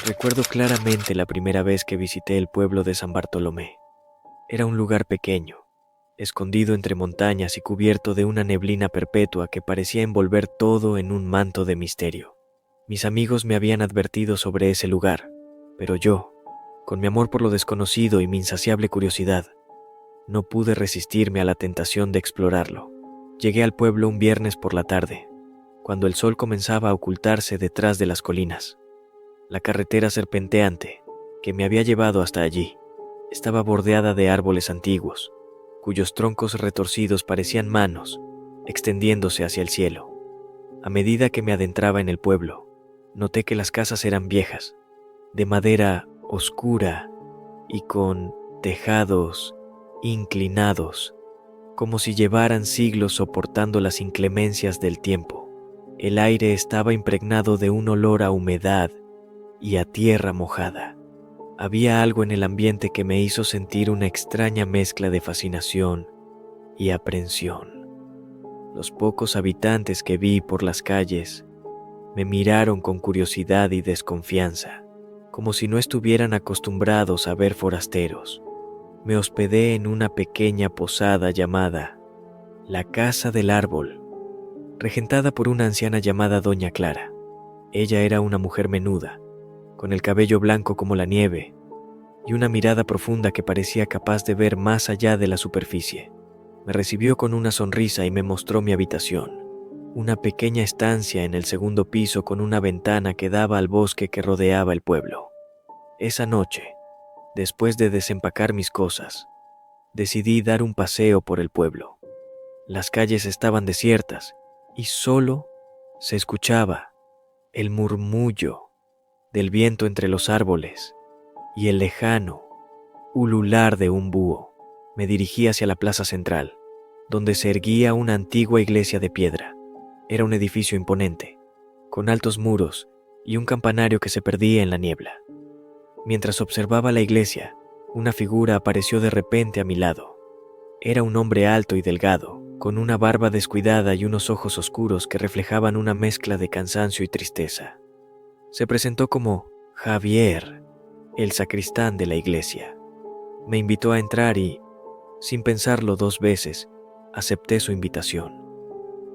Recuerdo claramente la primera vez que visité el pueblo de San Bartolomé. Era un lugar pequeño, escondido entre montañas y cubierto de una neblina perpetua que parecía envolver todo en un manto de misterio. Mis amigos me habían advertido sobre ese lugar, pero yo, con mi amor por lo desconocido y mi insaciable curiosidad, no pude resistirme a la tentación de explorarlo. Llegué al pueblo un viernes por la tarde, cuando el sol comenzaba a ocultarse detrás de las colinas. La carretera serpenteante, que me había llevado hasta allí, estaba bordeada de árboles antiguos, cuyos troncos retorcidos parecían manos, extendiéndose hacia el cielo. A medida que me adentraba en el pueblo, noté que las casas eran viejas, de madera oscura y con tejados inclinados, como si llevaran siglos soportando las inclemencias del tiempo. El aire estaba impregnado de un olor a humedad y a tierra mojada. Había algo en el ambiente que me hizo sentir una extraña mezcla de fascinación y aprensión. Los pocos habitantes que vi por las calles me miraron con curiosidad y desconfianza, como si no estuvieran acostumbrados a ver forasteros. Me hospedé en una pequeña posada llamada La Casa del Árbol, regentada por una anciana llamada Doña Clara. Ella era una mujer menuda, con el cabello blanco como la nieve y una mirada profunda que parecía capaz de ver más allá de la superficie. Me recibió con una sonrisa y me mostró mi habitación, una pequeña estancia en el segundo piso con una ventana que daba al bosque que rodeaba el pueblo. Esa noche, después de desempacar mis cosas, decidí dar un paseo por el pueblo. Las calles estaban desiertas y solo se escuchaba el murmullo del viento entre los árboles y el lejano ulular de un búho. Me dirigí hacia la plaza central, donde se erguía una antigua iglesia de piedra. Era un edificio imponente, con altos muros y un campanario que se perdía en la niebla. Mientras observaba la iglesia, una figura apareció de repente a mi lado. Era un hombre alto y delgado, con una barba descuidada y unos ojos oscuros que reflejaban una mezcla de cansancio y tristeza. Se presentó como Javier, el sacristán de la iglesia. Me invitó a entrar y, sin pensarlo dos veces, acepté su invitación.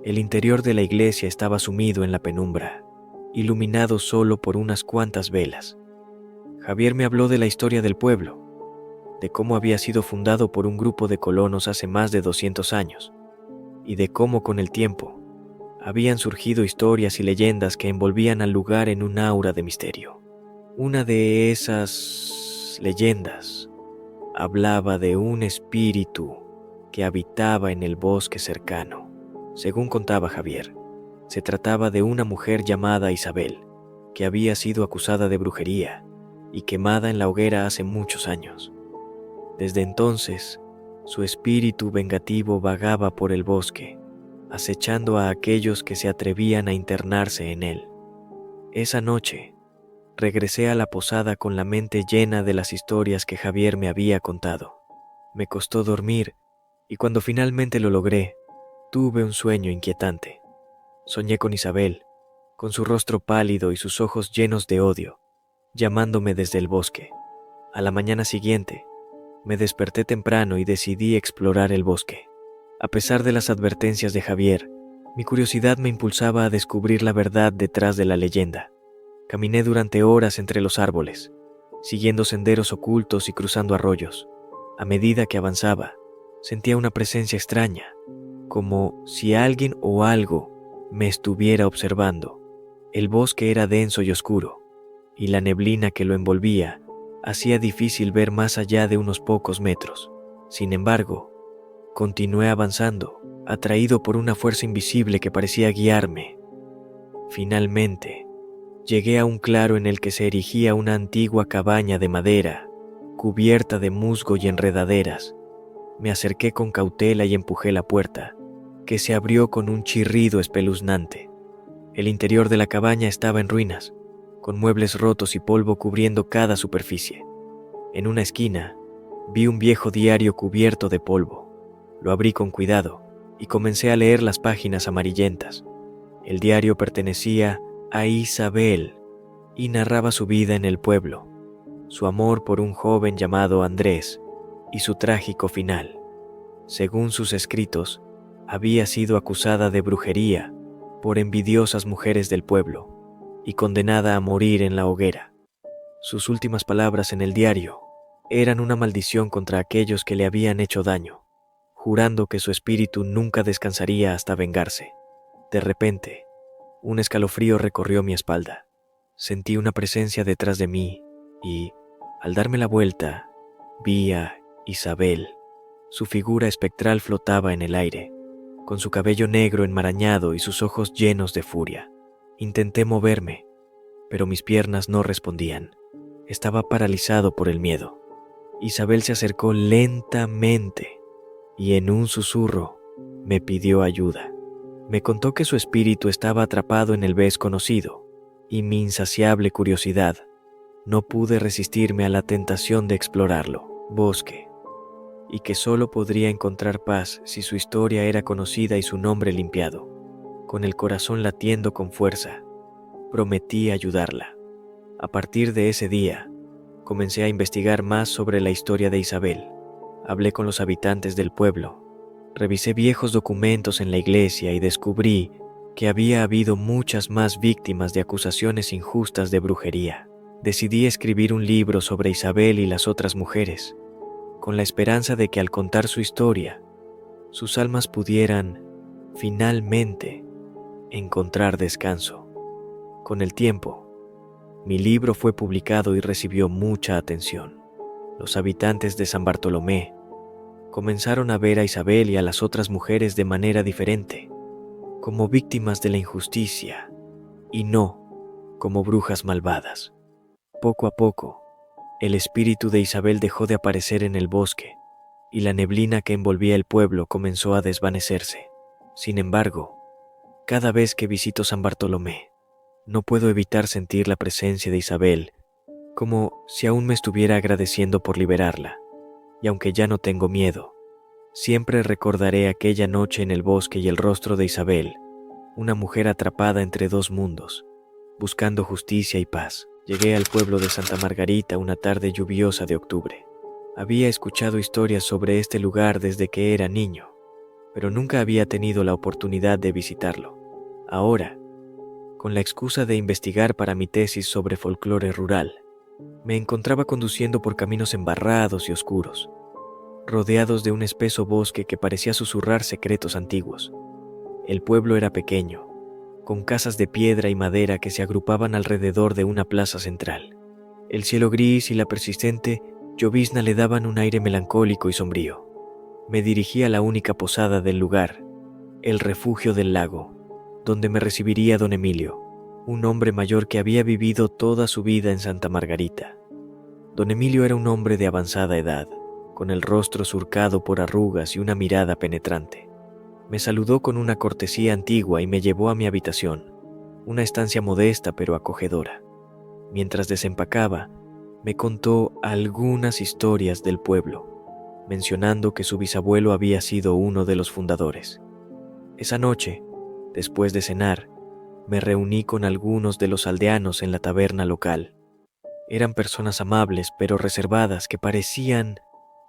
El interior de la iglesia estaba sumido en la penumbra, iluminado solo por unas cuantas velas. Javier me habló de la historia del pueblo, de cómo había sido fundado por un grupo de colonos hace más de 200 años, y de cómo con el tiempo habían surgido historias y leyendas que envolvían al lugar en un aura de misterio. Una de esas leyendas hablaba de un espíritu que habitaba en el bosque cercano. Según contaba Javier, se trataba de una mujer llamada Isabel, que había sido acusada de brujería y quemada en la hoguera hace muchos años. Desde entonces, su espíritu vengativo vagaba por el bosque, acechando a aquellos que se atrevían a internarse en él. Esa noche, regresé a la posada con la mente llena de las historias que Javier me había contado. Me costó dormir y cuando finalmente lo logré, tuve un sueño inquietante. Soñé con Isabel, con su rostro pálido y sus ojos llenos de odio, llamándome desde el bosque. A la mañana siguiente, me desperté temprano y decidí explorar el bosque. A pesar de las advertencias de Javier, mi curiosidad me impulsaba a descubrir la verdad detrás de la leyenda. Caminé durante horas entre los árboles, siguiendo senderos ocultos y cruzando arroyos. A medida que avanzaba, sentía una presencia extraña, como si alguien o algo me estuviera observando. El bosque era denso y oscuro, y la neblina que lo envolvía hacía difícil ver más allá de unos pocos metros. Sin embargo, continué avanzando, atraído por una fuerza invisible que parecía guiarme. Finalmente, llegué a un claro en el que se erigía una antigua cabaña de madera, cubierta de musgo y enredaderas. Me acerqué con cautela y empujé la puerta, que se abrió con un chirrido espeluznante. El interior de la cabaña estaba en ruinas, con muebles rotos y polvo cubriendo cada superficie. En una esquina, vi un viejo diario cubierto de polvo. Lo abrí con cuidado y comencé a leer las páginas amarillentas. El diario pertenecía a Isabel y narraba su vida en el pueblo, su amor por un joven llamado Andrés y su trágico final. Según sus escritos, había sido acusada de brujería por envidiosas mujeres del pueblo y condenada a morir en la hoguera. Sus últimas palabras en el diario eran una maldición contra aquellos que le habían hecho daño, jurando que su espíritu nunca descansaría hasta vengarse. De repente, un escalofrío recorrió mi espalda. Sentí una presencia detrás de mí y, al darme la vuelta, vi a Isabel. Su figura espectral flotaba en el aire, con su cabello negro enmarañado y sus ojos llenos de furia. Intenté moverme, pero mis piernas no respondían. Estaba paralizado por el miedo. Isabel se acercó lentamente y en un susurro me pidió ayuda. Me contó que su espíritu estaba atrapado en el desconocido y mi insaciable curiosidad no pude resistirme a la tentación de explorarlo, bosque, y que solo podría encontrar paz si su historia era conocida y su nombre limpiado. Con el corazón latiendo con fuerza, prometí ayudarla. A partir de ese día, comencé a investigar más sobre la historia de Isabel. Hablé con los habitantes del pueblo, revisé viejos documentos en la iglesia y descubrí que había habido muchas más víctimas de acusaciones injustas de brujería. Decidí escribir un libro sobre Isabel y las otras mujeres, con la esperanza de que al contar su historia, sus almas pudieran, finalmente, encontrar descanso. Con el tiempo, mi libro fue publicado y recibió mucha atención. Los habitantes de San Bartolomé comenzaron a ver a Isabel y a las otras mujeres de manera diferente, como víctimas de la injusticia y no como brujas malvadas. Poco a poco, el espíritu de Isabel dejó de aparecer en el bosque y la neblina que envolvía el pueblo comenzó a desvanecerse. Sin embargo, cada vez que visito San Bartolomé, no puedo evitar sentir la presencia de Isabel, como si aún me estuviera agradeciendo por liberarla. Y aunque ya no tengo miedo, siempre recordaré aquella noche en el bosque y el rostro de Isabel, una mujer atrapada entre dos mundos, buscando justicia y paz. Llegué al pueblo de Santa Margarita una tarde lluviosa de octubre. Había escuchado historias sobre este lugar desde que era niño, pero nunca había tenido la oportunidad de visitarlo. Ahora, con la excusa de investigar para mi tesis sobre folclore rural, me encontraba conduciendo por caminos embarrados y oscuros, rodeados de un espeso bosque que parecía susurrar secretos antiguos. El pueblo era pequeño, con casas de piedra y madera que se agrupaban alrededor de una plaza central. El cielo gris y la persistente llovizna le daban un aire melancólico y sombrío. Me dirigí a la única posada del lugar, el refugio del lago, donde me recibiría don Emilio, un hombre mayor que había vivido toda su vida en Santa Margarita. Don Emilio era un hombre de avanzada edad, con el rostro surcado por arrugas y una mirada penetrante. Me saludó con una cortesía antigua y me llevó a mi habitación, una estancia modesta pero acogedora. Mientras desempacaba, me contó algunas historias del pueblo, mencionando que su bisabuelo había sido uno de los fundadores. Esa noche, después de cenar, me reuní con algunos de los aldeanos en la taberna local. Eran personas amables pero reservadas que parecían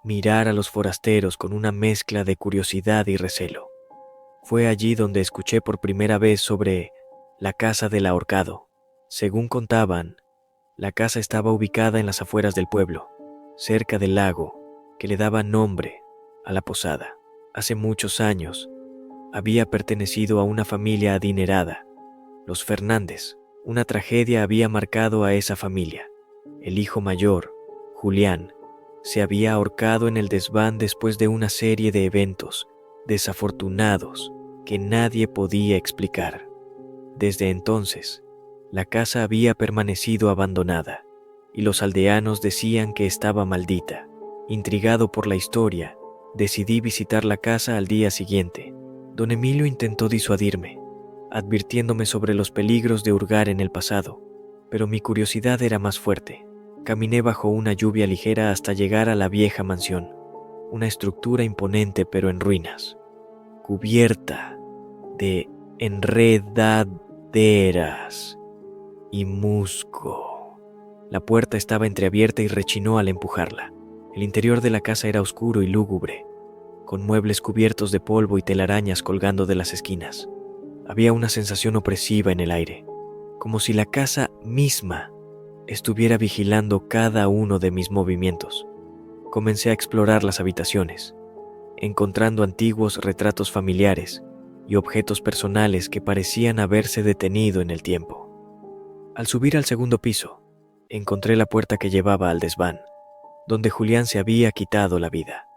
mirar a los forasteros con una mezcla de curiosidad y recelo. Fue allí donde escuché por primera vez sobre la casa del ahorcado. Según contaban, la casa estaba ubicada en las afueras del pueblo, cerca del lago, que le daba nombre a la posada. Hace muchos años, había pertenecido a una familia adinerada, los Fernández. Una tragedia había marcado a esa familia. El hijo mayor, Julián, se había ahorcado en el desván después de una serie de eventos desafortunados que nadie podía explicar. Desde entonces, la casa había permanecido abandonada y los aldeanos decían que estaba maldita. Intrigado por la historia, decidí visitar la casa al día siguiente. Don Emilio intentó disuadirme, advirtiéndome sobre los peligros de hurgar en el pasado, pero mi curiosidad era más fuerte. Caminé bajo una lluvia ligera hasta llegar a la vieja mansión, una estructura imponente pero en ruinas, cubierta de enredaderas y musgo. La puerta estaba entreabierta y rechinó al empujarla. El interior de la casa era oscuro y lúgubre, con muebles cubiertos de polvo y telarañas colgando de las esquinas. Había una sensación opresiva en el aire, como si la casa misma estuviera vigilando cada uno de mis movimientos. Comencé a explorar las habitaciones, encontrando antiguos retratos familiares y objetos personales que parecían haberse detenido en el tiempo. Al subir al segundo piso, encontré la puerta que llevaba al desván, donde Julián se había quitado la vida.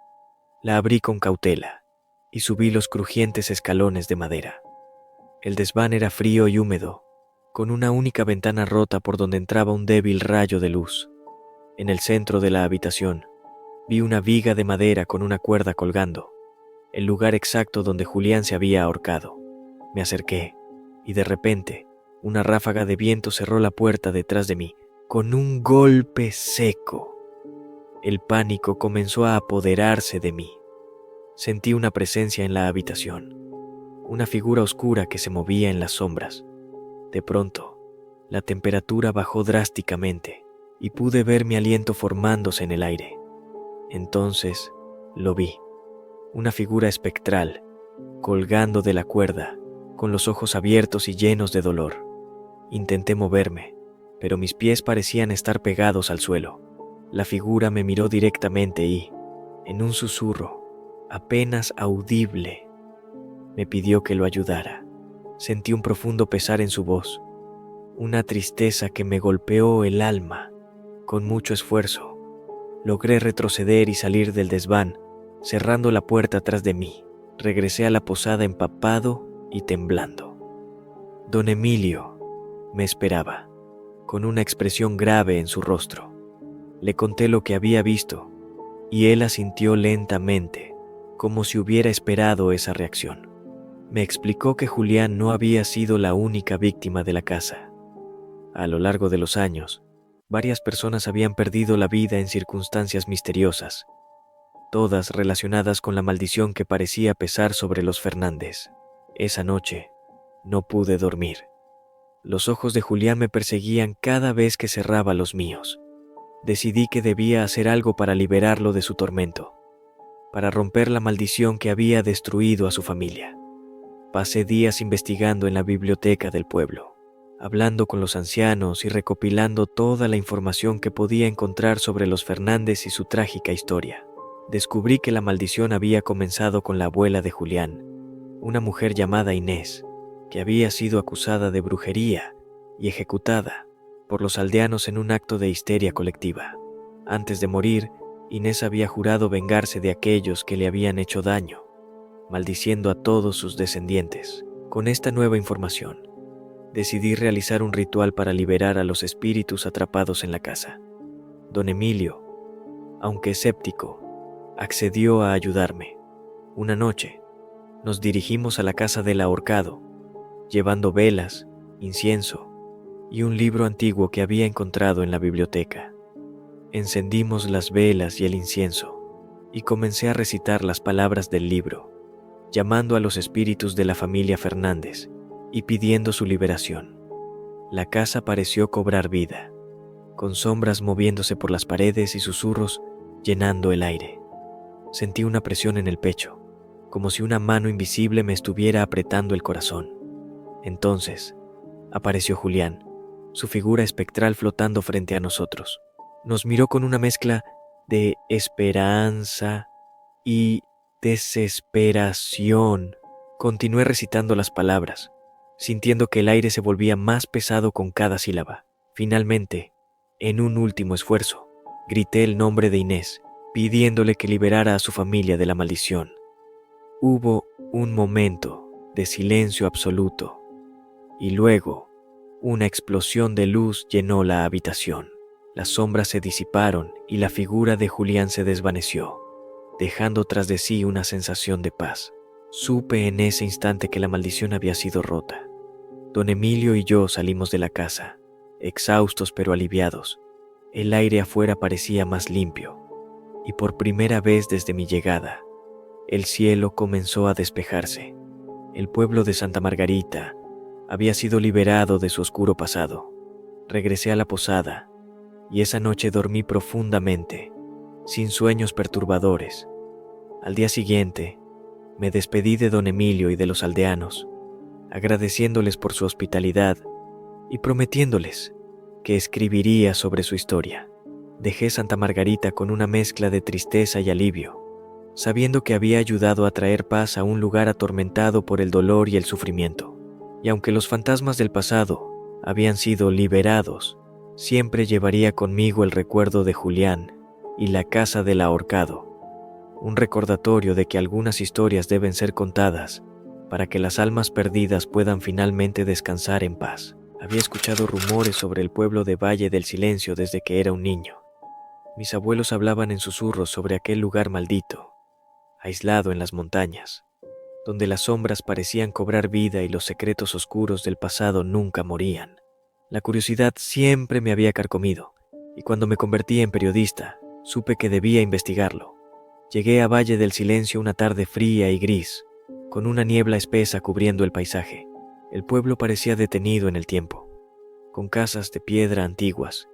La abrí con cautela y subí los crujientes escalones de madera. El desván era frío y húmedo, con una única ventana rota por donde entraba un débil rayo de luz. En el centro de la habitación, vi una viga de madera con una cuerda colgando, el lugar exacto donde Julián se había ahorcado. Me acerqué, y de repente, una ráfaga de viento cerró la puerta detrás de mí, con un golpe seco. El pánico comenzó a apoderarse de mí. Sentí una presencia en la habitación, una figura oscura que se movía en las sombras. De pronto, la temperatura bajó drásticamente y pude ver mi aliento formándose en el aire. Entonces, lo vi, una figura espectral, colgando de la cuerda, con los ojos abiertos y llenos de dolor. Intenté moverme, pero mis pies parecían estar pegados al suelo. La figura me miró directamente y, en un susurro, apenas audible, me pidió que lo ayudara. Sentí un profundo pesar en su voz, una tristeza que me golpeó el alma. Con mucho esfuerzo, logré retroceder y salir del desván, cerrando la puerta tras de mí. Regresé a la posada empapado y temblando. Don Emilio me esperaba, con una expresión grave en su rostro. Le conté lo que había visto, y él asintió lentamente, como si hubiera esperado esa reacción. Me explicó que Julián no había sido la única víctima de la casa. A lo largo de los años, varias personas habían perdido la vida en circunstancias misteriosas, todas relacionadas con la maldición que parecía pesar sobre los Fernández. Esa noche, no pude dormir. Los ojos de Julián me perseguían cada vez que cerraba los míos. Decidí que debía hacer algo para liberarlo de su tormento, para romper la maldición que había destruido a su familia. Pasé días investigando en la biblioteca del pueblo, hablando con los ancianos y recopilando toda la información que podía encontrar sobre los Fernández y su trágica historia. Descubrí que la maldición había comenzado con la abuela de Julián, una mujer llamada Inés, que había sido acusada de brujería y ejecutada por los aldeanos en un acto de histeria colectiva. Antes de morir, Inés había jurado vengarse de aquellos que le habían hecho daño, maldiciendo a todos sus descendientes. Con esta nueva información, decidí realizar un ritual para liberar a los espíritus atrapados en la casa. Don Emilio, aunque escéptico, accedió a ayudarme. Una noche, nos dirigimos a la casa del ahorcado, llevando velas, incienso y un libro antiguo que había encontrado en la biblioteca. Encendimos las velas y el incienso, y comencé a recitar las palabras del libro, llamando a los espíritus de la familia Fernández y pidiendo su liberación. La casa pareció cobrar vida, con sombras moviéndose por las paredes y susurros llenando el aire. Sentí una presión en el pecho, como si una mano invisible me estuviera apretando el corazón. Entonces, apareció Julián, su figura espectral flotando frente a nosotros. Nos miró con una mezcla de esperanza y desesperación. Continué recitando las palabras, sintiendo que el aire se volvía más pesado con cada sílaba. Finalmente, en un último esfuerzo, grité el nombre de Inés, pidiéndole que liberara a su familia de la maldición. Hubo un momento de silencio absoluto, y luego, una explosión de luz llenó la habitación. Las sombras se disiparon y la figura de Julián se desvaneció, dejando tras de sí una sensación de paz. Supe en ese instante que la maldición había sido rota. Don Emilio y yo salimos de la casa, exhaustos pero aliviados. El aire afuera parecía más limpio, y por primera vez desde mi llegada, el cielo comenzó a despejarse. El pueblo de Santa Margarita había sido liberado de su oscuro pasado. Regresé a la posada y esa noche dormí profundamente, sin sueños perturbadores. Al día siguiente, me despedí de don Emilio y de los aldeanos, agradeciéndoles por su hospitalidad y prometiéndoles que escribiría sobre su historia. Dejé Santa Margarita con una mezcla de tristeza y alivio, sabiendo que había ayudado a traer paz a un lugar atormentado por el dolor y el sufrimiento. Y aunque los fantasmas del pasado habían sido liberados, siempre llevaría conmigo el recuerdo de Julián y la casa del ahorcado, un recordatorio de que algunas historias deben ser contadas para que las almas perdidas puedan finalmente descansar en paz. Había escuchado rumores sobre el pueblo de Valle del Silencio desde que era un niño. Mis abuelos hablaban en susurros sobre aquel lugar maldito, aislado en las montañas, donde las sombras parecían cobrar vida y los secretos oscuros del pasado nunca morían. La curiosidad siempre me había carcomido, y cuando me convertí en periodista, supe que debía investigarlo. Llegué a Valle del Silencio una tarde fría y gris, con una niebla espesa cubriendo el paisaje. El pueblo parecía detenido en el tiempo, con casas de piedra antiguas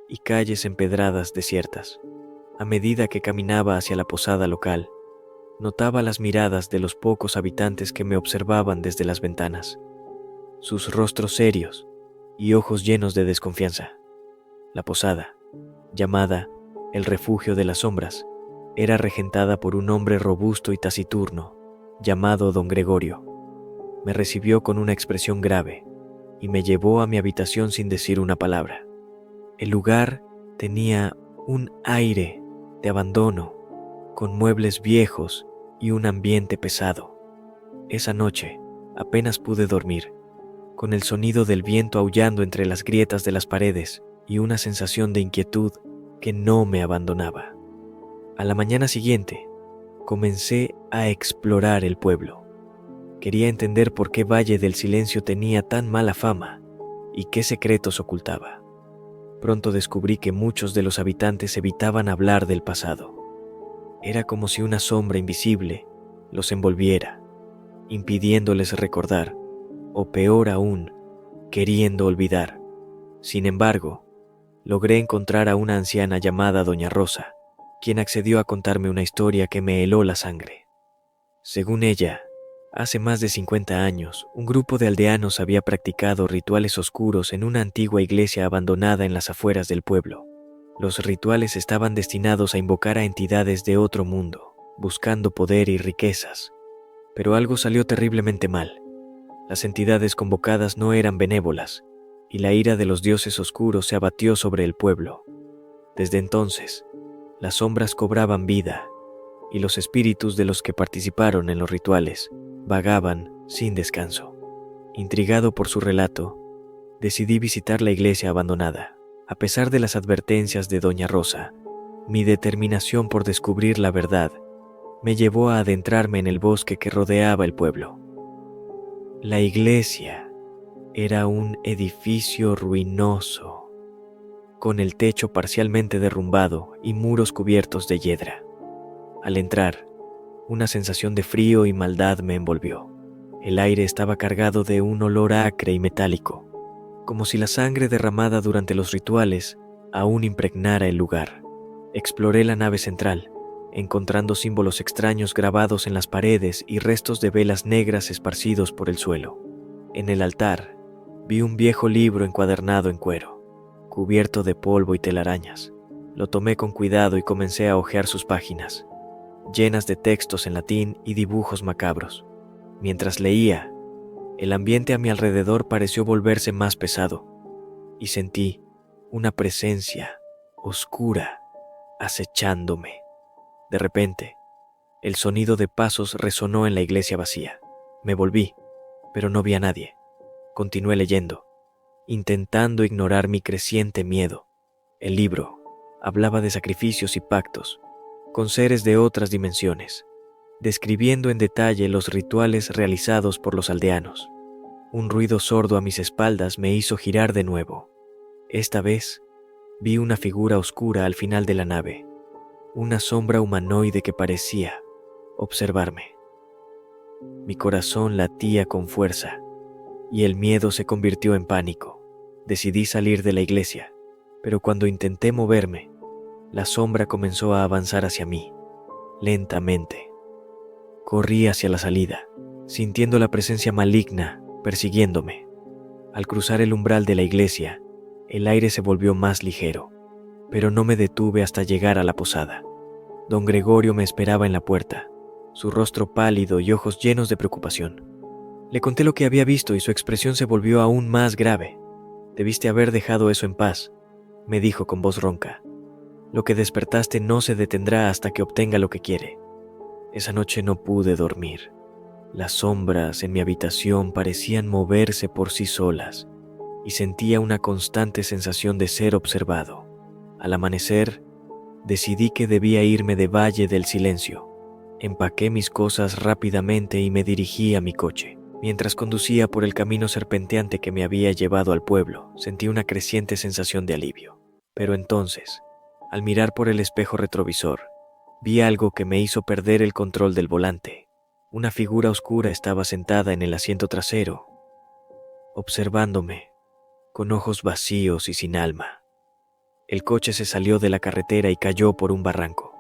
y calles empedradas desiertas. A medida que caminaba hacia la posada local, notaba las miradas de los pocos habitantes que me observaban desde las ventanas, sus rostros serios y ojos llenos de desconfianza. La posada, llamada el Refugio de las Sombras, era regentada por un hombre robusto y taciturno, llamado don Gregorio. Me recibió con una expresión grave y me llevó a mi habitación sin decir una palabra. El lugar tenía un aire de abandono, con muebles viejos y un ambiente pesado. Esa noche apenas pude dormir, con el sonido del viento aullando entre las grietas de las paredes y una sensación de inquietud que no me abandonaba. A la mañana siguiente, comencé a explorar el pueblo. Quería entender por qué Valle del Silencio tenía tan mala fama y qué secretos ocultaba. Pronto descubrí que muchos de los habitantes evitaban hablar del pasado. Era como si una sombra invisible los envolviera, impidiéndoles recordar, o peor aún, queriendo olvidar. Sin embargo, logré encontrar a una anciana llamada Doña Rosa, quien accedió a contarme una historia que me heló la sangre. Según ella, hace más de 50 años, un grupo de aldeanos había practicado rituales oscuros en una antigua iglesia abandonada en las afueras del pueblo. Los rituales estaban destinados a invocar a entidades de otro mundo, buscando poder y riquezas. Pero algo salió terriblemente mal. Las entidades convocadas no eran benévolas, y la ira de los dioses oscuros se abatió sobre el pueblo. Desde entonces, las sombras cobraban vida, y los espíritus de los que participaron en los rituales vagaban sin descanso. Intrigado por su relato, decidí visitar la iglesia abandonada. A pesar de las advertencias de Doña Rosa, mi determinación por descubrir la verdad me llevó a adentrarme en el bosque que rodeaba el pueblo. La iglesia era un edificio ruinoso, con el techo parcialmente derrumbado y muros cubiertos de hiedra. Al entrar, una sensación de frío y maldad me envolvió. El aire estaba cargado de un olor acre y metálico, como si la sangre derramada durante los rituales aún impregnara el lugar. Exploré la nave central, encontrando símbolos extraños grabados en las paredes y restos de velas negras esparcidos por el suelo. En el altar, vi un viejo libro encuadernado en cuero, cubierto de polvo y telarañas. Lo tomé con cuidado y comencé a hojear sus páginas, llenas de textos en latín y dibujos macabros. Mientras leía, el ambiente a mi alrededor pareció volverse más pesado, y sentí una presencia oscura acechándome. De repente, el sonido de pasos resonó en la iglesia vacía. Me volví, pero no vi a nadie. Continué leyendo, intentando ignorar mi creciente miedo. El libro hablaba de sacrificios y pactos con seres de otras dimensiones, describiendo en detalle los rituales realizados por los aldeanos. Un ruido sordo a mis espaldas me hizo girar de nuevo. Esta vez, vi una figura oscura al final de la nave, una sombra humanoide que parecía observarme. Mi corazón latía con fuerza y el miedo se convirtió en pánico. Decidí salir de la iglesia pero cuando intenté moverme, la sombra comenzó a avanzar hacia mí, lentamente. Corrí hacia la salida, sintiendo la presencia maligna persiguiéndome. Al cruzar el umbral de la iglesia, el aire se volvió más ligero, pero no me detuve hasta llegar a la posada. Don Gregorio me esperaba en la puerta, su rostro pálido y ojos llenos de preocupación. Le conté lo que había visto y su expresión se volvió aún más grave. «Debiste haber dejado eso en paz», me dijo con voz ronca. «Lo que despertaste no se detendrá hasta que obtenga lo que quiere». Esa noche no pude dormir. Las sombras en mi habitación parecían moverse por sí solas y sentía una constante sensación de ser observado. Al amanecer, decidí que debía irme de Valle del Silencio. Empaqué mis cosas rápidamente y me dirigí a mi coche. Mientras conducía por el camino serpenteante que me había llevado al pueblo, sentí una creciente sensación de alivio. Pero entonces, al mirar por el espejo retrovisor, vi algo que me hizo perder el control del volante. Una figura oscura estaba sentada en el asiento trasero, observándome, con ojos vacíos y sin alma. El coche se salió de la carretera y cayó por un barranco.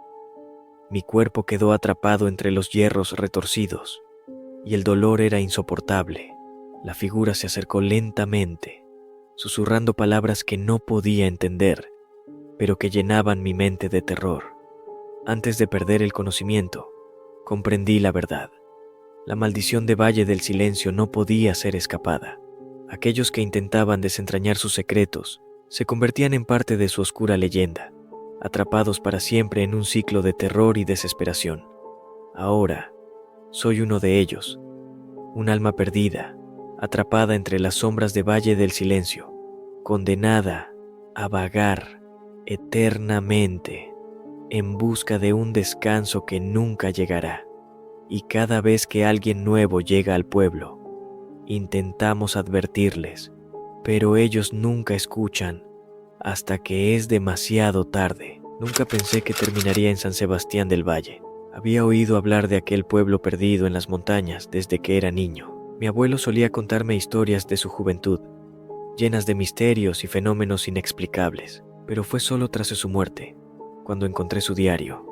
Mi cuerpo quedó atrapado entre los hierros retorcidos, y el dolor era insoportable. La figura se acercó lentamente, susurrando palabras que no podía entender, pero que llenaban mi mente de terror. Antes de perder el conocimiento, comprendí la verdad. La maldición de Valle del Silencio no podía ser escapada. Aquellos que intentaban desentrañar sus secretos se convertían en parte de su oscura leyenda, atrapados para siempre en un ciclo de terror y desesperación. Ahora, soy uno de ellos, un alma perdida, atrapada entre las sombras de Valle del Silencio, condenada a vagar eternamente en busca de un descanso que nunca llegará. Y cada vez que alguien nuevo llega al pueblo, intentamos advertirles, pero ellos nunca escuchan hasta que es demasiado tarde. Nunca pensé que terminaría en San Sebastián del Valle. Había oído hablar de aquel pueblo perdido en las montañas desde que era niño. Mi abuelo solía contarme historias de su juventud, llenas de misterios y fenómenos inexplicables, pero fue solo tras su muerte, cuando encontré su diario,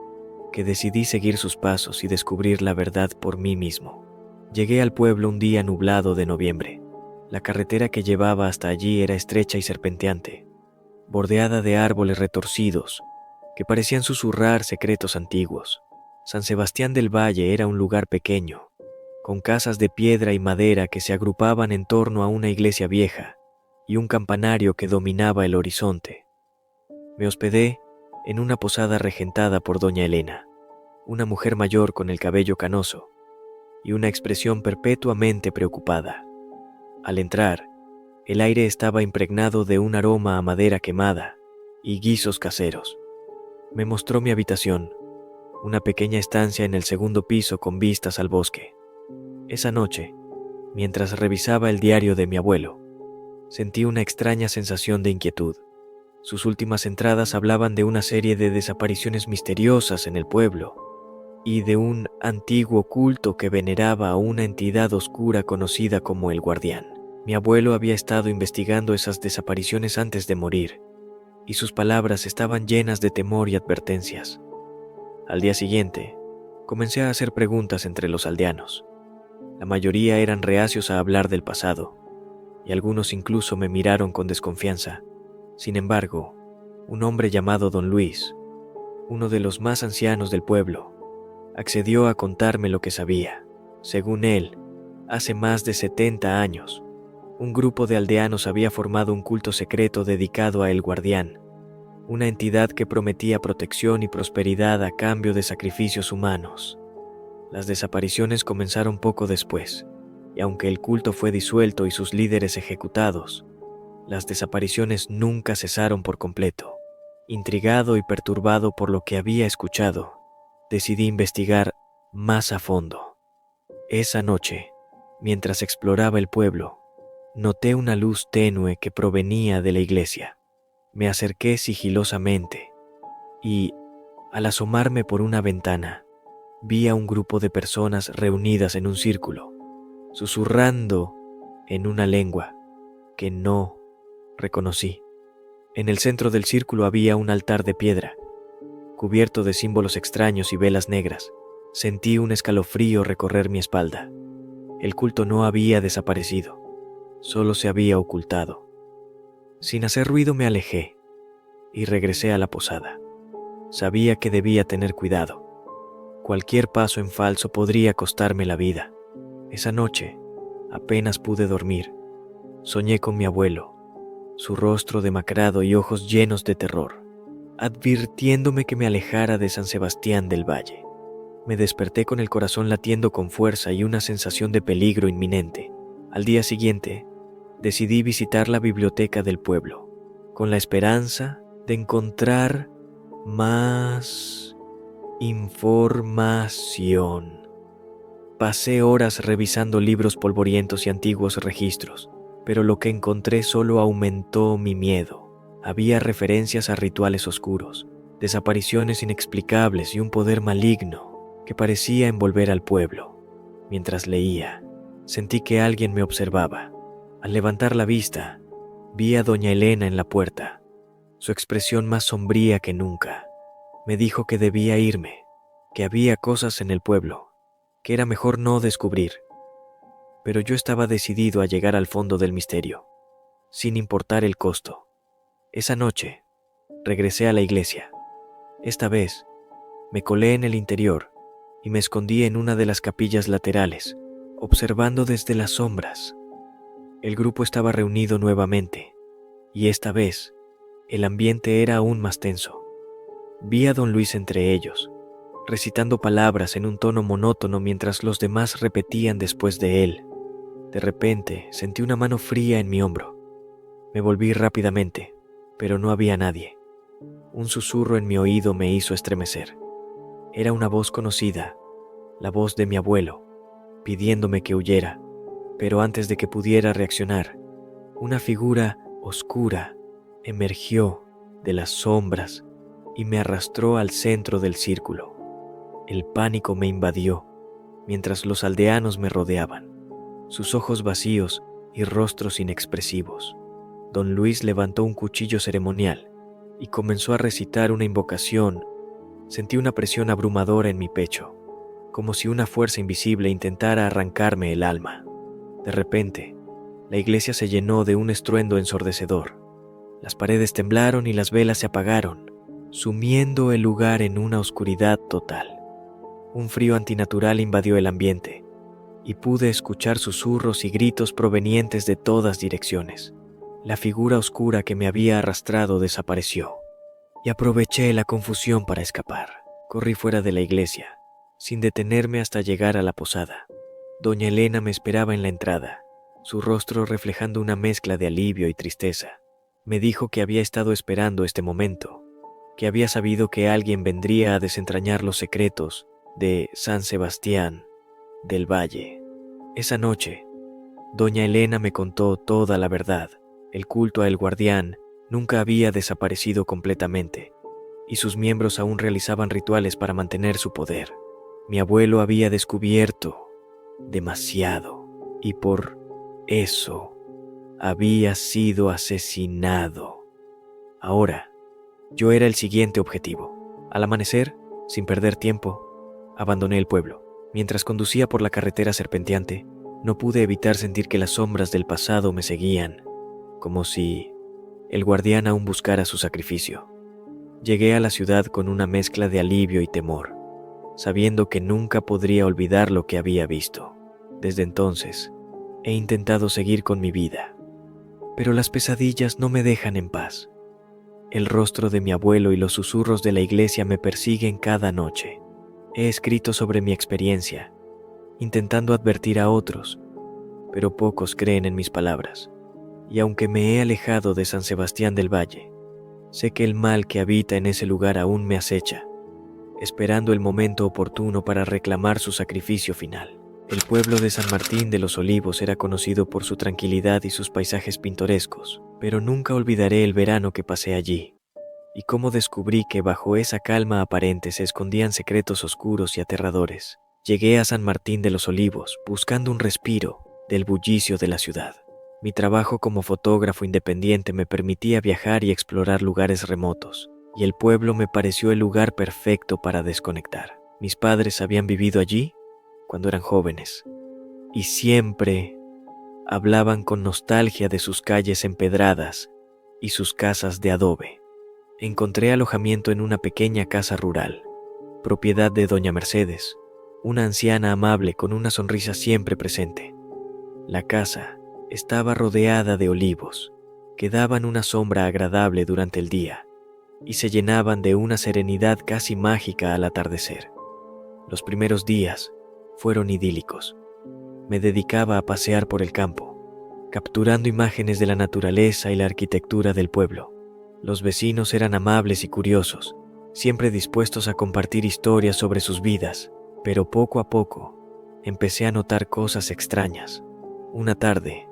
que decidí seguir sus pasos y descubrir la verdad por mí mismo. Llegué al pueblo un día nublado de noviembre. La carretera que llevaba hasta allí era estrecha y serpenteante, bordeada de árboles retorcidos que parecían susurrar secretos antiguos. San Sebastián del Valle era un lugar pequeño, con casas de piedra y madera que se agrupaban en torno a una iglesia vieja y un campanario que dominaba el horizonte. Me hospedé en una posada regentada por doña Elena, una mujer mayor con el cabello canoso y una expresión perpetuamente preocupada. Al entrar, el aire estaba impregnado de un aroma a madera quemada y guisos caseros. Me mostró mi habitación, una pequeña estancia en el segundo piso con vistas al bosque. Esa noche, mientras revisaba el diario de mi abuelo, sentí una extraña sensación de inquietud. Sus últimas entradas hablaban de una serie de desapariciones misteriosas en el pueblo y de un antiguo culto que veneraba a una entidad oscura conocida como el Guardián. Mi abuelo había estado investigando esas desapariciones antes de morir, y sus palabras estaban llenas de temor y advertencias. Al día siguiente, comencé a hacer preguntas entre los aldeanos. La mayoría eran reacios a hablar del pasado, y algunos incluso me miraron con desconfianza. Sin embargo, un hombre llamado Don Luis, uno de los más ancianos del pueblo, accedió a contarme lo que sabía. Según él, hace más de 70 años, un grupo de aldeanos había formado un culto secreto dedicado a El Guardián, una entidad que prometía protección y prosperidad a cambio de sacrificios humanos. Las desapariciones comenzaron poco después, y aunque el culto fue disuelto y sus líderes ejecutados, las desapariciones nunca cesaron por completo. Intrigado y perturbado por lo que había escuchado, decidí investigar más a fondo. Esa noche, mientras exploraba el pueblo, noté una luz tenue que provenía de la iglesia. Me acerqué sigilosamente y, al asomarme por una ventana, vi a un grupo de personas reunidas en un círculo, susurrando en una lengua que no reconocí. En el centro del círculo había un altar de piedra, cubierto de símbolos extraños y velas negras. Sentí un escalofrío recorrer mi espalda. El culto no había desaparecido, solo se había ocultado. Sin hacer ruido me alejé y regresé a la posada. Sabía que debía tener cuidado. Cualquier paso en falso podría costarme la vida. Esa noche apenas pude dormir. Soñé con mi abuelo, su rostro demacrado y ojos llenos de terror, advirtiéndome que me alejara de San Sebastián del Valle. Me desperté con el corazón latiendo con fuerza y una sensación de peligro inminente. Al día siguiente, decidí visitar la biblioteca del pueblo, con la esperanza de encontrar más información. Pasé horas revisando libros polvorientos y antiguos registros, pero lo que encontré solo aumentó mi miedo. Había referencias a rituales oscuros, desapariciones inexplicables y un poder maligno que parecía envolver al pueblo. Mientras leía, sentí que alguien me observaba. Al levantar la vista, vi a doña Elena en la puerta, su expresión más sombría que nunca. Me dijo que debía irme, que había cosas en el pueblo, que era mejor no descubrir. Pero yo estaba decidido a llegar al fondo del misterio, sin importar el costo. Esa noche, regresé a la iglesia. Esta vez, me colé en el interior y me escondí en una de las capillas laterales, observando desde las sombras. El grupo estaba reunido nuevamente, y esta vez, el ambiente era aún más tenso. Vi a don Luis entre ellos, recitando palabras en un tono monótono mientras los demás repetían después de él. De repente, sentí una mano fría en mi hombro. Me volví rápidamente, pero no había nadie. Un susurro en mi oído me hizo estremecer. Era una voz conocida, la voz de mi abuelo, pidiéndome que huyera, pero antes de que pudiera reaccionar, una figura oscura emergió de las sombras y me arrastró al centro del círculo. El pánico me invadió mientras los aldeanos me rodeaban, sus ojos vacíos y rostros inexpresivos. Don Luis levantó un cuchillo ceremonial y comenzó a recitar una invocación. Sentí una presión abrumadora en mi pecho, como si una fuerza invisible intentara arrancarme el alma. De repente, la iglesia se llenó de un estruendo ensordecedor. Las paredes temblaron y las velas se apagaron, sumiendo el lugar en una oscuridad total. Un frío antinatural invadió el ambiente, y pude escuchar susurros y gritos provenientes de todas direcciones. La figura oscura que me había arrastrado desapareció, y aproveché la confusión para escapar. Corrí fuera de la iglesia, sin detenerme hasta llegar a la posada. Doña Elena me esperaba en la entrada, su rostro reflejando una mezcla de alivio y tristeza. Me dijo que había estado esperando este momento, que había sabido que alguien vendría a desentrañar los secretos de San Sebastián del Valle. Esa noche, doña Elena me contó toda la verdad. El culto a El Guardián nunca había desaparecido completamente, y sus miembros aún realizaban rituales para mantener su poder. Mi abuelo había descubierto demasiado, y por eso había sido asesinado. Ahora, yo era el siguiente objetivo. Al amanecer, sin perder tiempo, abandoné el pueblo. Mientras conducía por la carretera serpenteante, no pude evitar sentir que las sombras del pasado me seguían, como si el guardián aún buscara su sacrificio. Llegué a la ciudad con una mezcla de alivio y temor, sabiendo que nunca podría olvidar lo que había visto. Desde entonces, he intentado seguir con mi vida, pero las pesadillas no me dejan en paz. El rostro de mi abuelo y los susurros de la iglesia me persiguen cada noche. He escrito sobre mi experiencia, intentando advertir a otros, pero pocos creen en mis palabras. Y aunque me he alejado de San Sebastián del Valle, sé que el mal que habita en ese lugar aún me acecha, esperando el momento oportuno para reclamar su sacrificio final. El pueblo de San Martín de los Olivos era conocido por su tranquilidad y sus paisajes pintorescos, pero nunca olvidaré el verano que pasé allí, y cómo descubrí que bajo esa calma aparente se escondían secretos oscuros y aterradores. Llegué a San Martín de los Olivos buscando un respiro del bullicio de la ciudad. Mi trabajo como fotógrafo independiente me permitía viajar y explorar lugares remotos, y el pueblo me pareció el lugar perfecto para desconectar. Mis padres habían vivido allí cuando eran jóvenes, y siempre hablaban con nostalgia de sus calles empedradas y sus casas de adobe. Encontré alojamiento en una pequeña casa rural, propiedad de doña Mercedes, una anciana amable con una sonrisa siempre presente. La casa estaba rodeada de olivos, que daban una sombra agradable durante el día y se llenaban de una serenidad casi mágica al atardecer. Los primeros días fueron idílicos. Me dedicaba a pasear por el campo, capturando imágenes de la naturaleza y la arquitectura del pueblo. Los vecinos eran amables y curiosos, siempre dispuestos a compartir historias sobre sus vidas, pero poco a poco empecé a notar cosas extrañas. Una tarde,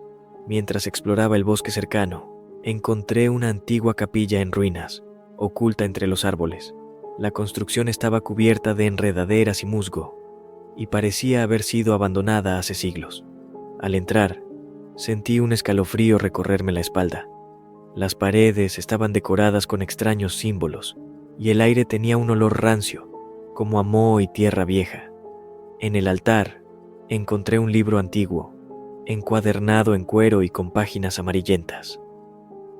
mientras exploraba el bosque cercano, encontré una antigua capilla en ruinas, oculta entre los árboles. La construcción estaba cubierta de enredaderas y musgo, y parecía haber sido abandonada hace siglos. Al entrar, sentí un escalofrío recorrerme la espalda. Las paredes estaban decoradas con extraños símbolos, y el aire tenía un olor rancio, como a moho y tierra vieja. En el altar, encontré un libro antiguo, encuadernado en cuero y con páginas amarillentas.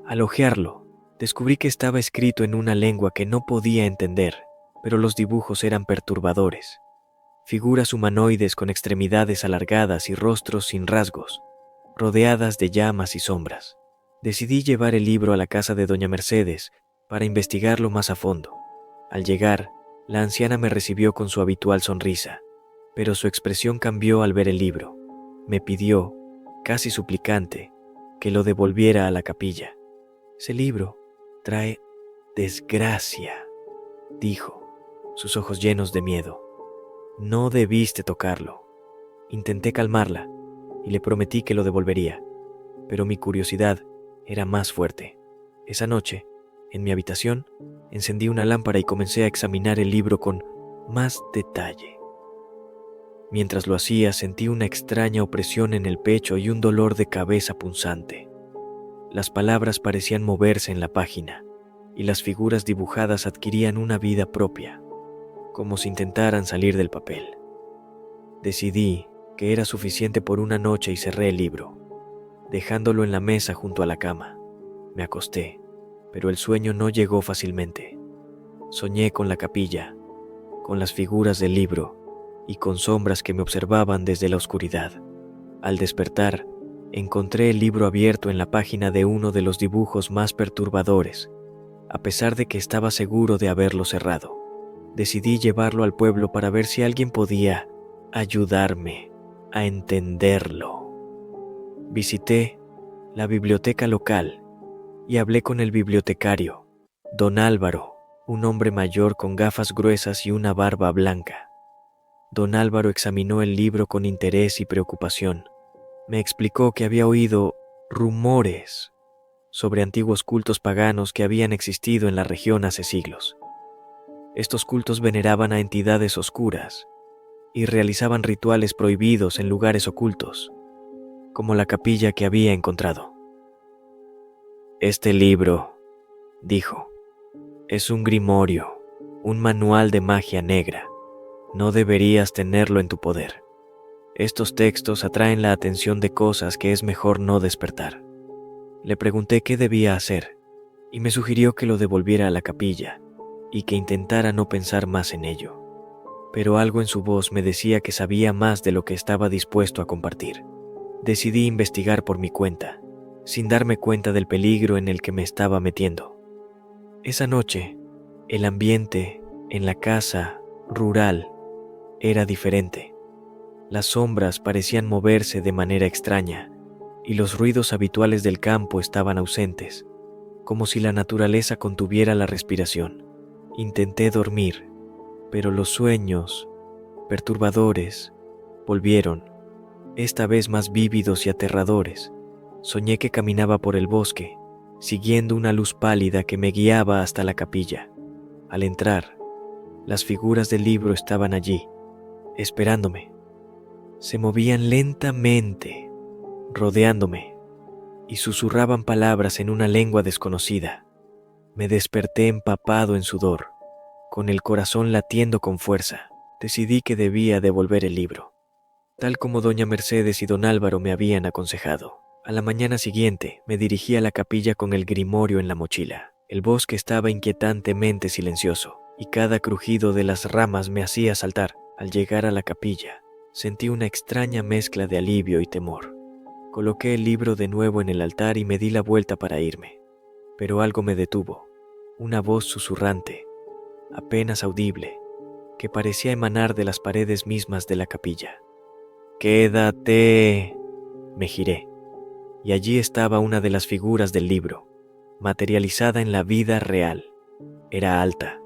Al hojearlo, descubrí que estaba escrito en una lengua que no podía entender, pero los dibujos eran perturbadores. Figuras humanoides con extremidades alargadas y rostros sin rasgos, rodeadas de llamas y sombras. Decidí llevar el libro a la casa de doña Mercedes para investigarlo más a fondo. Al llegar, la anciana me recibió con su habitual sonrisa, pero su expresión cambió al ver el libro. Me pidió, casi suplicante, que lo devolviera a la capilla. «Ese libro trae desgracia», dijo, sus ojos llenos de miedo. «No debiste tocarlo». Intenté calmarla y le prometí que lo devolvería, pero mi curiosidad era más fuerte. Esa noche, en mi habitación, encendí una lámpara y comencé a examinar el libro con más detalle. Mientras lo hacía, sentí una extraña opresión en el pecho y un dolor de cabeza punzante. Las palabras parecían moverse en la página, y las figuras dibujadas adquirían una vida propia, como si intentaran salir del papel. Decidí que era suficiente por una noche y cerré el libro, dejándolo en la mesa junto a la cama. Me acosté, pero el sueño no llegó fácilmente. Soñé con la capilla, con las figuras del libro y con sombras que me observaban desde la oscuridad. Al despertar, encontré el libro abierto en la página de uno de los dibujos más perturbadores, a pesar de que estaba seguro de haberlo cerrado. Decidí llevarlo al pueblo para ver si alguien podía ayudarme a entenderlo. Visité la biblioteca local y hablé con el bibliotecario, don Álvaro, un hombre mayor con gafas gruesas y una barba blanca. Don Álvaro examinó el libro con interés y preocupación. Me explicó que había oído rumores sobre antiguos cultos paganos que habían existido en la región hace siglos. Estos cultos veneraban a entidades oscuras y realizaban rituales prohibidos en lugares ocultos, como la capilla que había encontrado. «Este libro», dijo, «es un grimorio, un manual de magia negra. No deberías tenerlo en tu poder. Estos textos atraen la atención de cosas que es mejor no despertar». Le pregunté qué debía hacer y me sugirió que lo devolviera a la capilla y que intentara no pensar más en ello. Pero algo en su voz me decía que sabía más de lo que estaba dispuesto a compartir. Decidí investigar por mi cuenta, sin darme cuenta del peligro en el que me estaba metiendo. Esa noche, el ambiente en la casa rural era diferente. Las sombras parecían moverse de manera extraña y los ruidos habituales del campo estaban ausentes, como si la naturaleza contuviera la respiración. Intenté dormir, pero los sueños perturbadores volvieron, esta vez más vívidos y aterradores. Soñé que caminaba por el bosque, siguiendo una luz pálida que me guiaba hasta la capilla. Al entrar, las figuras del libro estaban allí, esperándome. Se movían lentamente, rodeándome, y susurraban palabras en una lengua desconocida. Me desperté empapado en sudor, con el corazón latiendo con fuerza. Decidí que debía devolver el libro, tal como doña Mercedes y don Álvaro me habían aconsejado. A la mañana siguiente me dirigí a la capilla con el grimorio en la mochila. El bosque estaba inquietantemente silencioso y cada crujido de las ramas me hacía saltar. Al llegar a la capilla, sentí una extraña mezcla de alivio y temor. Coloqué el libro de nuevo en el altar y me di la vuelta para irme, pero algo me detuvo. Una voz susurrante, apenas audible, que parecía emanar de las paredes mismas de la capilla. ¡Quédate! Me giré, y allí estaba una de las figuras del libro, materializada en la vida real. Era alta,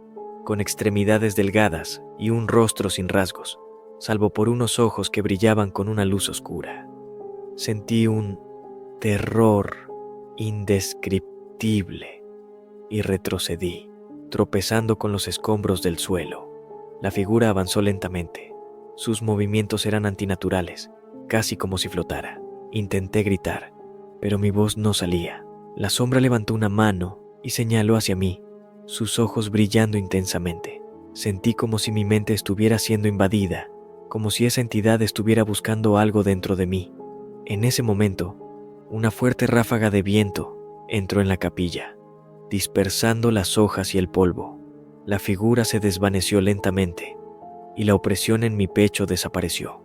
con extremidades delgadas y un rostro sin rasgos, salvo por unos ojos que brillaban con una luz oscura. Sentí un terror indescriptible y retrocedí, tropezando con los escombros del suelo. La figura avanzó lentamente. Sus movimientos eran antinaturales, casi como si flotara. Intenté gritar, pero mi voz no salía. La sombra levantó una mano y señaló hacia mí, sus ojos brillando intensamente. Sentí como si mi mente estuviera siendo invadida, como si esa entidad estuviera buscando algo dentro de mí. En ese momento, una fuerte ráfaga de viento entró en la capilla, dispersando las hojas y el polvo. La figura se desvaneció lentamente y la opresión en mi pecho desapareció.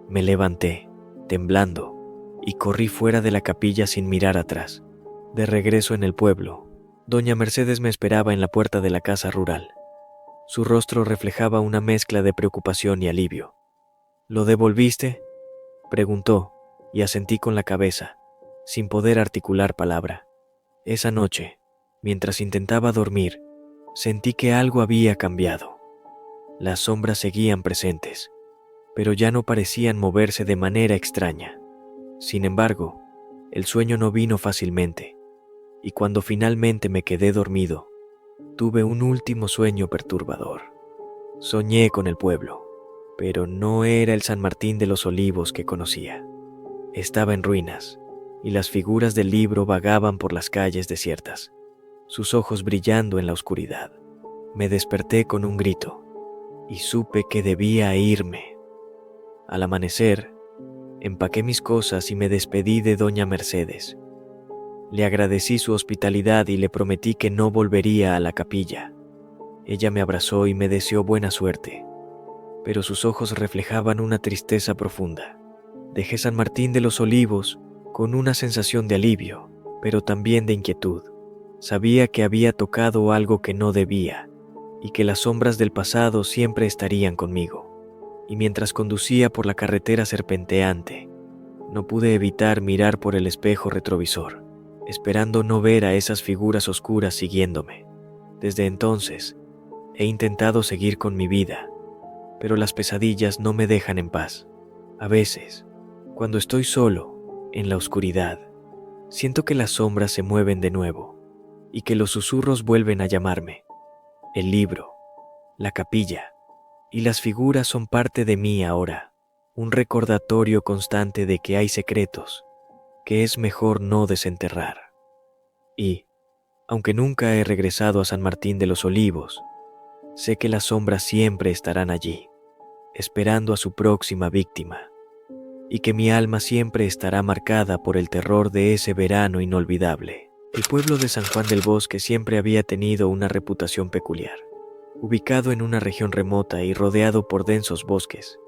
Me levanté, temblando, y corrí fuera de la capilla sin mirar atrás. De regreso en el pueblo, doña Mercedes me esperaba en la puerta de la casa rural. Su rostro reflejaba una mezcla de preocupación y alivio. ¿Lo devolviste?, preguntó, y asentí con la cabeza, sin poder articular palabra. Esa noche, mientras intentaba dormir, sentí que algo había cambiado. Las sombras seguían presentes, pero ya no parecían moverse de manera extraña. Sin embargo, el sueño no vino fácilmente, y cuando finalmente me quedé dormido, tuve un último sueño perturbador. Soñé con el pueblo, pero no era el San Martín de los Olivos que conocía. Estaba en ruinas, y las figuras del libro vagaban por las calles desiertas, sus ojos brillando en la oscuridad. Me desperté con un grito, y supe que debía irme. Al amanecer, empaqué mis cosas y me despedí de doña Mercedes. Le agradecí su hospitalidad y le prometí que no volvería a la capilla. Ella me abrazó y me deseó buena suerte, pero sus ojos reflejaban una tristeza profunda. Dejé San Martín de los Olivos con una sensación de alivio, pero también de inquietud. Sabía que había tocado algo que no debía, y que las sombras del pasado siempre estarían conmigo. Y mientras conducía por la carretera serpenteante, no pude evitar mirar por el espejo retrovisor, esperando no ver a esas figuras oscuras siguiéndome. Desde entonces, he intentado seguir con mi vida, pero las pesadillas no me dejan en paz. A veces, cuando estoy solo, en la oscuridad, siento que las sombras se mueven de nuevo y que los susurros vuelven a llamarme. El libro, la capilla y las figuras son parte de mí ahora, un recordatorio constante de que hay secretos que es mejor no desenterrar. Y, aunque nunca he regresado a San Martín de los Olivos, sé que las sombras siempre estarán allí, esperando a su próxima víctima, y que mi alma siempre estará marcada por el terror de ese verano inolvidable. El pueblo de San Juan del Bosque siempre había tenido una reputación peculiar. Ubicado en una región remota y rodeado por densos bosques,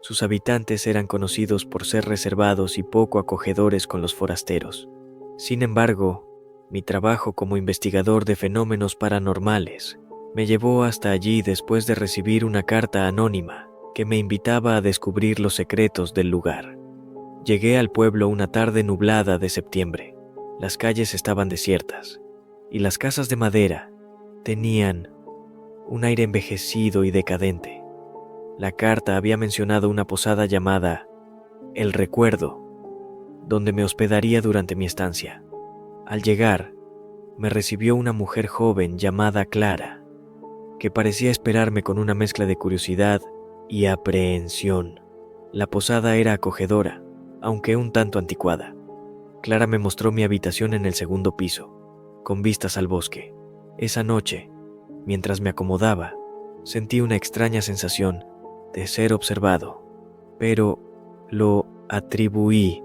sus habitantes eran conocidos por ser reservados y poco acogedores con los forasteros. Sin embargo, mi trabajo como investigador de fenómenos paranormales me llevó hasta allí después de recibir una carta anónima que me invitaba a descubrir los secretos del lugar. Llegué al pueblo una tarde nublada de septiembre. Las calles estaban desiertas y las casas de madera tenían un aire envejecido y decadente. La carta había mencionado una posada llamada El Recuerdo, donde me hospedaría durante mi estancia. Al llegar, me recibió una mujer joven llamada Clara, que parecía esperarme con una mezcla de curiosidad y aprehensión. La posada era acogedora, aunque un tanto anticuada. Clara me mostró mi habitación en el segundo piso, con vistas al bosque. Esa noche, mientras me acomodaba, sentí una extraña sensación de ser observado, pero lo atribuí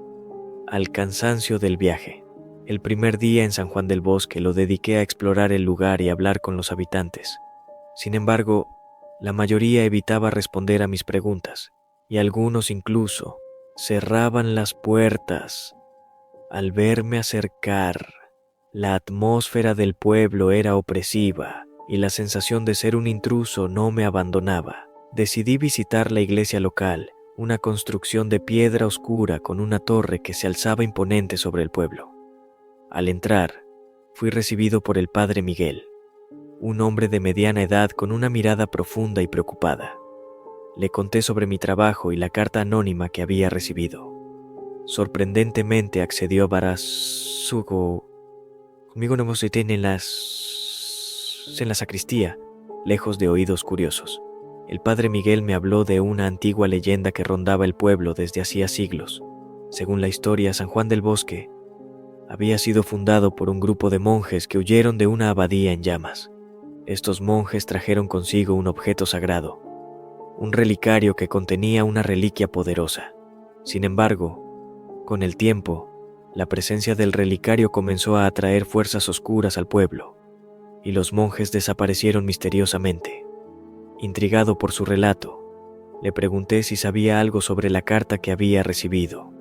al cansancio del viaje. El primer día en San Juan del Bosque lo dediqué a explorar el lugar y hablar con los habitantes. Sin embargo, la mayoría evitaba responder a mis preguntas, y algunos incluso cerraban las puertas. Al verme acercar, la atmósfera del pueblo era opresiva y la sensación de ser un intruso no me abandonaba. Decidí visitar la iglesia local, una construcción de piedra oscura con una torre que se alzaba imponente sobre el pueblo. Al entrar, fui recibido por el padre Miguel, un hombre de mediana edad con una mirada profunda y preocupada. Le conté sobre mi trabajo y la carta anónima que había recibido. Sorprendentemente accedió Barasugo. Conmigo no se tiene en la sacristía, lejos de oídos curiosos. El padre Miguel me habló de una antigua leyenda que rondaba el pueblo desde hacía siglos. Según la historia, San Juan del Bosque había sido fundado por un grupo de monjes que huyeron de una abadía en llamas. Estos monjes trajeron consigo un objeto sagrado, un relicario que contenía una reliquia poderosa. Sin embargo, con el tiempo, la presencia del relicario comenzó a atraer fuerzas oscuras al pueblo, y los monjes desaparecieron misteriosamente. Intrigado por su relato, le pregunté si sabía algo sobre la carta que había recibido,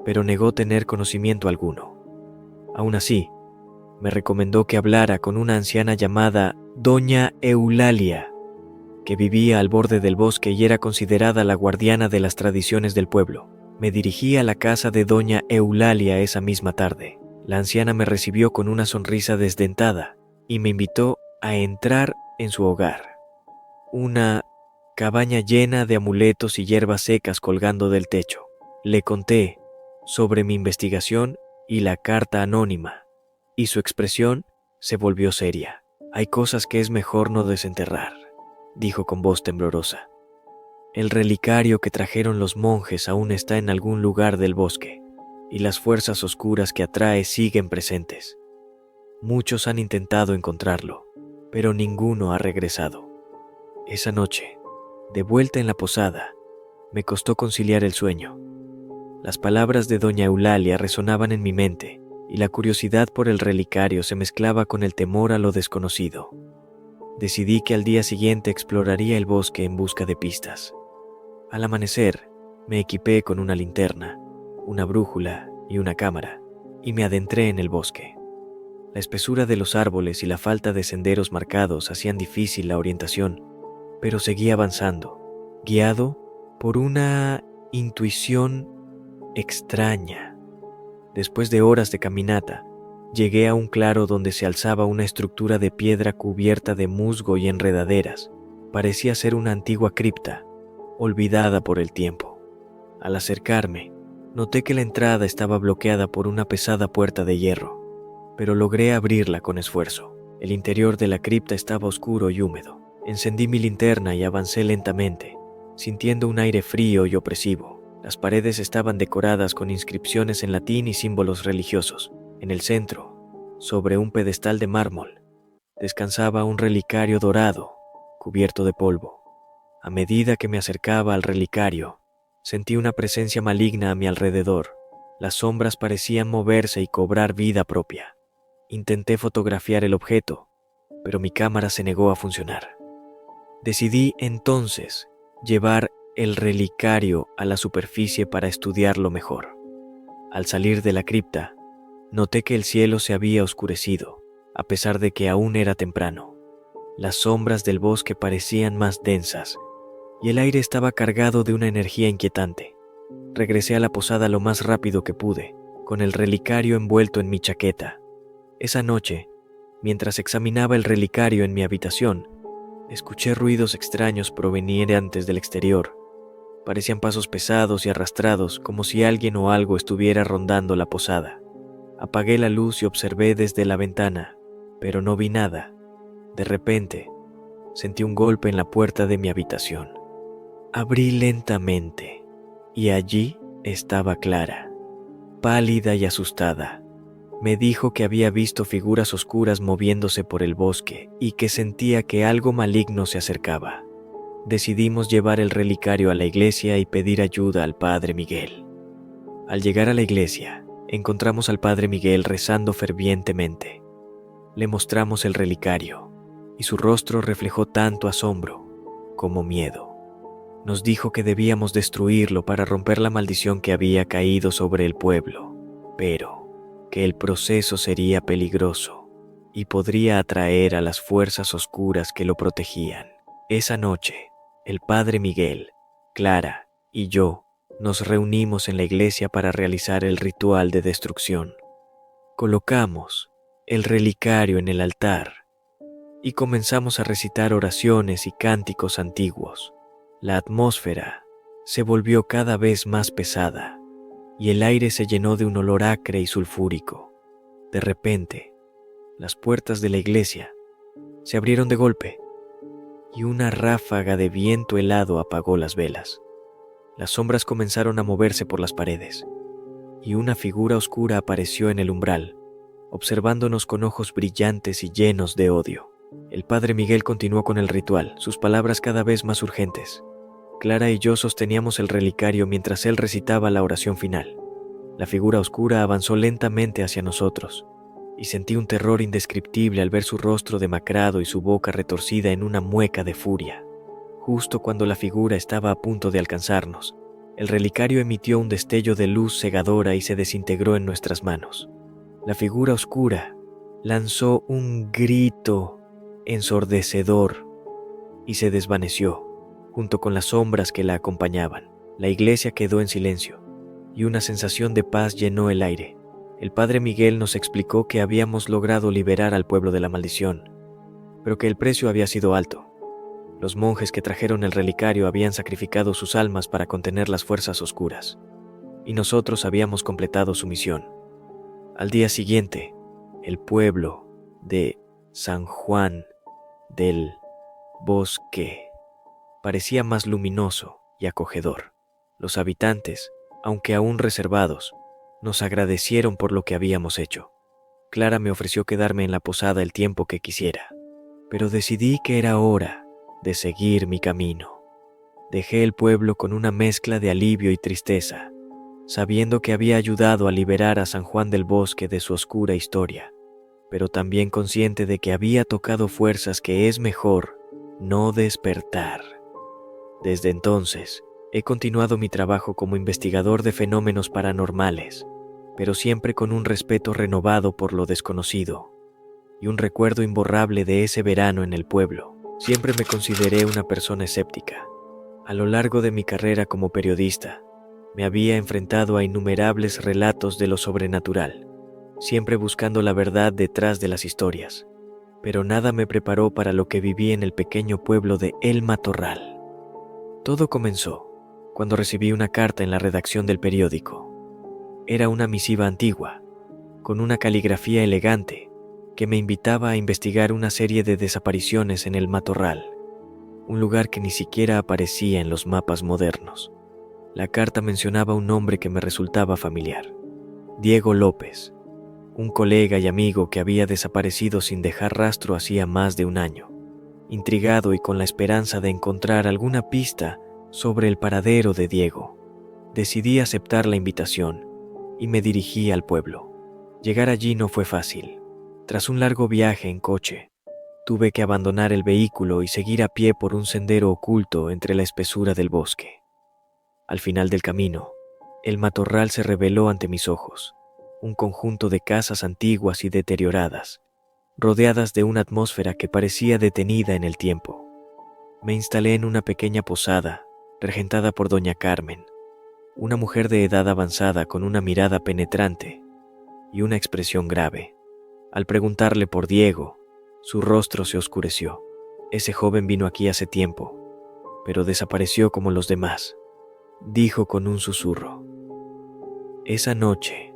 pero negó tener conocimiento alguno. Aún así, me recomendó que hablara con una anciana llamada Doña Eulalia, que vivía al borde del bosque y era considerada la guardiana de las tradiciones del pueblo. Me dirigí a la casa de Doña Eulalia esa misma tarde. La anciana me recibió con una sonrisa desdentada y me invitó a entrar en su hogar. Una cabaña llena de amuletos y hierbas secas colgando del techo. Le conté sobre mi investigación y la carta anónima, y su expresión se volvió seria. Hay cosas que es mejor no desenterrar, dijo con voz temblorosa. El relicario que trajeron los monjes aún está en algún lugar del bosque, y las fuerzas oscuras que atrae siguen presentes. Muchos han intentado encontrarlo, pero ninguno ha regresado. Esa noche, de vuelta en la posada, me costó conciliar el sueño. Las palabras de doña Eulalia resonaban en mi mente, y la curiosidad por el relicario se mezclaba con el temor a lo desconocido. Decidí que al día siguiente exploraría el bosque en busca de pistas. Al amanecer, me equipé con una linterna, una brújula y una cámara, y me adentré en el bosque. La espesura de los árboles y la falta de senderos marcados hacían difícil la orientación, pero seguí avanzando, guiado por una intuición extraña. Después de horas de caminata, llegué a un claro donde se alzaba una estructura de piedra cubierta de musgo y enredaderas. Parecía ser una antigua cripta, olvidada por el tiempo. Al acercarme, noté que la entrada estaba bloqueada por una pesada puerta de hierro, pero logré abrirla con esfuerzo. El interior de la cripta estaba oscuro y húmedo. Encendí mi linterna y avancé lentamente, sintiendo un aire frío y opresivo. Las paredes estaban decoradas con inscripciones en latín y símbolos religiosos. En el centro, sobre un pedestal de mármol, descansaba un relicario dorado, cubierto de polvo. A medida que me acercaba al relicario, sentí una presencia maligna a mi alrededor. Las sombras parecían moverse y cobrar vida propia. Intenté fotografiar el objeto, pero mi cámara se negó a funcionar. Decidí entonces llevar el relicario a la superficie para estudiarlo mejor. Al salir de la cripta, noté que el cielo se había oscurecido, a pesar de que aún era temprano. Las sombras del bosque parecían más densas, y el aire estaba cargado de una energía inquietante. Regresé a la posada lo más rápido que pude, con el relicario envuelto en mi chaqueta. Esa noche, mientras examinaba el relicario en mi habitación, escuché ruidos extraños provenientes del exterior. Parecían pasos pesados y arrastrados, como si alguien o algo estuviera rondando la posada. Apagué la luz y observé desde la ventana, pero no vi nada. De repente, sentí un golpe en la puerta de mi habitación. Abrí lentamente, y allí estaba Clara. pálida y asustada. Me dijo que había visto figuras oscuras moviéndose por el bosque y que sentía que algo maligno se acercaba. Decidimos llevar el relicario a la iglesia y pedir ayuda al Padre Miguel. Al llegar a la iglesia, encontramos al Padre Miguel rezando fervientemente. Le mostramos el relicario y su rostro reflejó tanto asombro como miedo. Nos dijo que debíamos destruirlo para romper la maldición que había caído sobre el pueblo, pero que el proceso sería peligroso y podría atraer a las fuerzas oscuras que lo protegían. Esa noche, el Padre Miguel, Clara y yo nos reunimos en la iglesia para realizar el ritual de destrucción. Colocamos el relicario en el altar y comenzamos a recitar oraciones y cánticos antiguos. La atmósfera se volvió cada vez más pesada y el aire se llenó de un olor acre y sulfúrico. De repente, las puertas de la iglesia se abrieron de golpe y una ráfaga de viento helado apagó las velas. Las sombras comenzaron a moverse por las paredes y una figura oscura apareció en el umbral, observándonos con ojos brillantes y llenos de odio. El Padre Miguel continuó con el ritual, sus palabras cada vez más urgentes. Clara y yo sosteníamos el relicario mientras él recitaba la oración final. La figura oscura avanzó lentamente hacia nosotros, y sentí un terror indescriptible al ver su rostro demacrado y su boca retorcida en una mueca de furia. Justo cuando la figura estaba a punto de alcanzarnos, el relicario emitió un destello de luz cegadora y se desintegró en nuestras manos. La figura oscura lanzó un grito ensordecedor y se desvaneció, junto con las sombras que la acompañaban. La iglesia quedó en silencio, y una sensación de paz llenó el aire. El Padre Miguel nos explicó que habíamos logrado liberar al pueblo de la maldición, pero que el precio había sido alto. Los monjes que trajeron el relicario habían sacrificado sus almas para contener las fuerzas oscuras, y nosotros habíamos completado su misión. Al día siguiente, el pueblo de San Juan del Bosque parecía más luminoso y acogedor. Los habitantes, aunque aún reservados, nos agradecieron por lo que habíamos hecho. Clara me ofreció quedarme en la posada el tiempo que quisiera, pero decidí que era hora de seguir mi camino. Dejé el pueblo con una mezcla de alivio y tristeza, sabiendo que había ayudado a liberar a San Juan del Bosque de su oscura historia, pero también consciente de que había tocado fuerzas que es mejor no despertar. Desde entonces, he continuado mi trabajo como investigador de fenómenos paranormales, pero siempre con un respeto renovado por lo desconocido y un recuerdo imborrable de ese verano en el pueblo. Siempre me consideré una persona escéptica. A lo largo de mi carrera como periodista, me había enfrentado a innumerables relatos de lo sobrenatural, siempre buscando la verdad detrás de las historias, pero nada me preparó para lo que viví en el pequeño pueblo de El Matorral. Todo comenzó cuando recibí una carta en la redacción del periódico. Era una misiva antigua, con una caligrafía elegante, que me invitaba a investigar una serie de desapariciones en El Matorral, un lugar que ni siquiera aparecía en los mapas modernos. La carta mencionaba un nombre que me resultaba familiar: Diego López, un colega y amigo que había desaparecido sin dejar rastro hacía más de un año. Intrigado y con la esperanza de encontrar alguna pista sobre el paradero de Diego, decidí aceptar la invitación y me dirigí al pueblo. Llegar allí no fue fácil. Tras un largo viaje en coche, tuve que abandonar el vehículo y seguir a pie por un sendero oculto entre la espesura del bosque. Al final del camino, el matorral se reveló ante mis ojos, un conjunto de casas antiguas y deterioradas, rodeadas de una atmósfera que parecía detenida en el tiempo. Me instalé en una pequeña posada, regentada por doña Carmen, una mujer de edad avanzada con una mirada penetrante y una expresión grave. Al preguntarle por Diego, su rostro se oscureció. Ese joven vino aquí hace tiempo, pero desapareció como los demás, dijo con un susurro. Esa noche,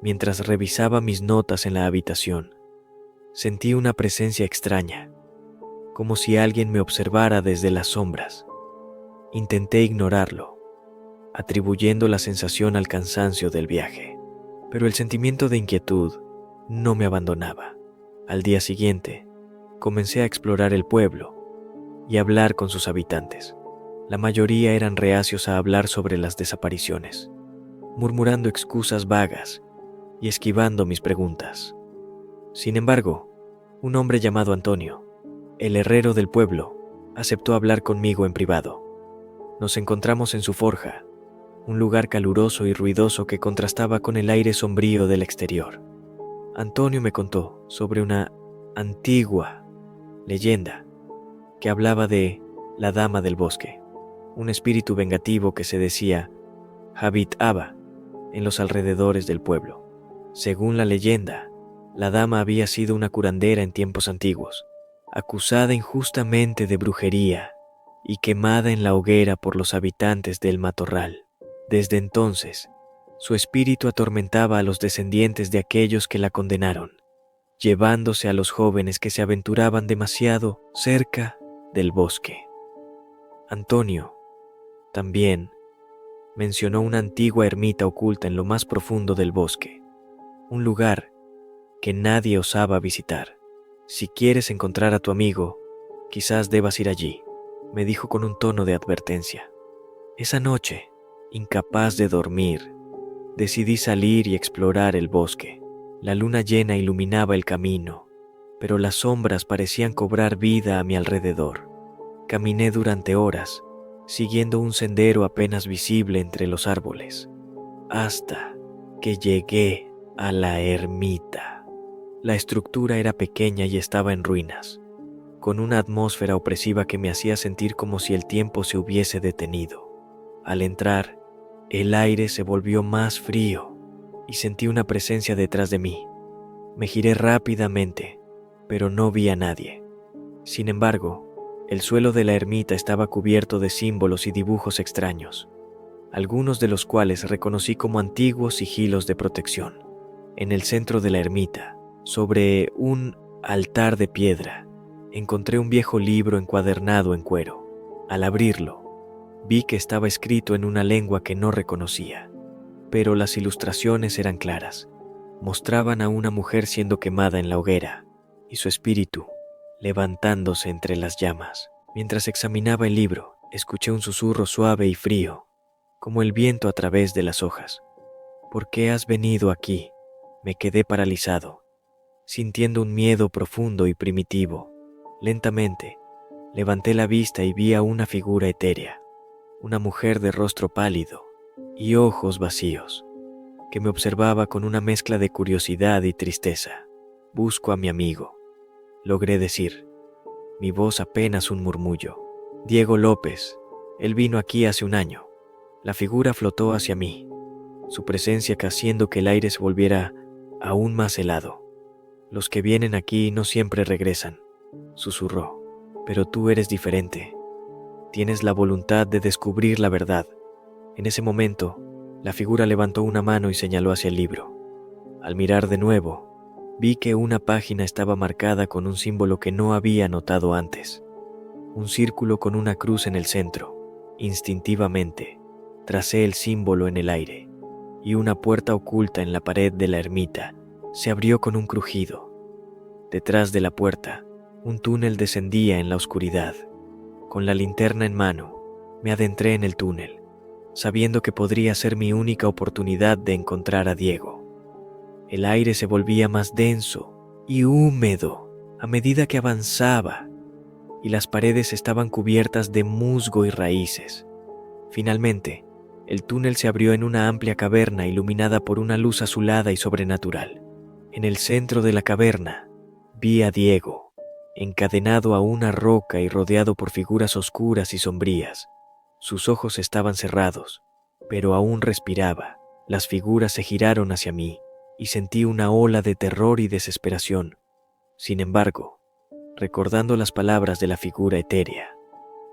mientras revisaba mis notas en la habitación, sentí una presencia extraña, como si alguien me observara desde las sombras. Intenté ignorarlo, atribuyendo la sensación al cansancio del viaje. pero el sentimiento de inquietud no me abandonaba. Al día siguiente, comencé a explorar el pueblo y a hablar con sus habitantes. La mayoría eran reacios a hablar sobre las desapariciones, murmurando excusas vagas y esquivando mis preguntas. Sin embargo, un hombre llamado Antonio, el herrero del pueblo, aceptó hablar conmigo en privado. Nos encontramos en su forja, un lugar caluroso y ruidoso que contrastaba con el aire sombrío del exterior. Antonio me contó sobre una antigua leyenda que hablaba de la Dama del Bosque, un espíritu vengativo que se decía habitaba en los alrededores del pueblo. Según la leyenda, la dama había sido una curandera en tiempos antiguos, acusada injustamente de brujería y quemada en la hoguera por los habitantes del matorral. Desde entonces, su espíritu atormentaba a los descendientes de aquellos que la condenaron, llevándose a los jóvenes que se aventuraban demasiado cerca del bosque. Antonio también mencionó una antigua ermita oculta en lo más profundo del bosque, un lugar que nadie osaba visitar. Si quieres encontrar a tu amigo, quizás debas ir allí, me dijo con un tono de advertencia. Esa noche, incapaz de dormir, decidí salir y explorar el bosque. La luna llena iluminaba el camino, pero las sombras parecían cobrar vida a mi alrededor. Caminé durante horas, siguiendo un sendero apenas visible entre los árboles, hasta que llegué a la ermita. La estructura era pequeña y estaba en ruinas, con una atmósfera opresiva que me hacía sentir como si el tiempo se hubiese detenido. Al entrar, el aire se volvió más frío y sentí una presencia detrás de mí. Me giré rápidamente, pero no vi a nadie. Sin embargo, el suelo de la ermita estaba cubierto de símbolos y dibujos extraños, algunos de los cuales reconocí como antiguos sigilos de protección. En el centro de la ermita, sobre un altar de piedra, encontré un viejo libro encuadernado en cuero. Al abrirlo, vi que estaba escrito en una lengua que no reconocía, pero las ilustraciones eran claras. Mostraban a una mujer siendo quemada en la hoguera y su espíritu levantándose entre las llamas. Mientras examinaba el libro, escuché un susurro suave y frío, como el viento a través de las hojas. ¿Por qué has venido aquí? Me quedé paralizado, sintiendo un miedo profundo y primitivo. Lentamente, levanté la vista y vi a una figura etérea, una mujer de rostro pálido y ojos vacíos, que me observaba con una mezcla de curiosidad y tristeza. Busco a mi amigo, logré decir, mi voz apenas un murmullo. Diego López, él vino aquí hace un año. La figura flotó hacia mí, su presencia haciendo que el aire se volviera aún más helado. Los que vienen aquí no siempre regresan, susurró, pero tú eres diferente. Tienes la voluntad de descubrir la verdad. En ese momento, la figura levantó una mano y señaló hacia el libro. Al mirar de nuevo, vi que una página estaba marcada con un símbolo que no había notado antes. Un círculo con una cruz en el centro. Instintivamente, tracé el símbolo en el aire, y una puerta oculta en la pared de la ermita se abrió con un crujido. Detrás de la puerta, un túnel descendía en la oscuridad. Con la linterna en mano, me adentré en el túnel, sabiendo que podría ser mi única oportunidad de encontrar a Diego. El aire se volvía más denso y húmedo a medida que avanzaba, y las paredes estaban cubiertas de musgo y raíces. Finalmente, el túnel se abrió en una amplia caverna iluminada por una luz azulada y sobrenatural. En el centro de la caverna, vi a Diego, encadenado a una roca y rodeado por figuras oscuras y sombrías. Sus ojos estaban cerrados, pero aún respiraba. Las figuras se giraron hacia mí y sentí una ola de terror y desesperación. Sin embargo, recordando las palabras de la figura etérea,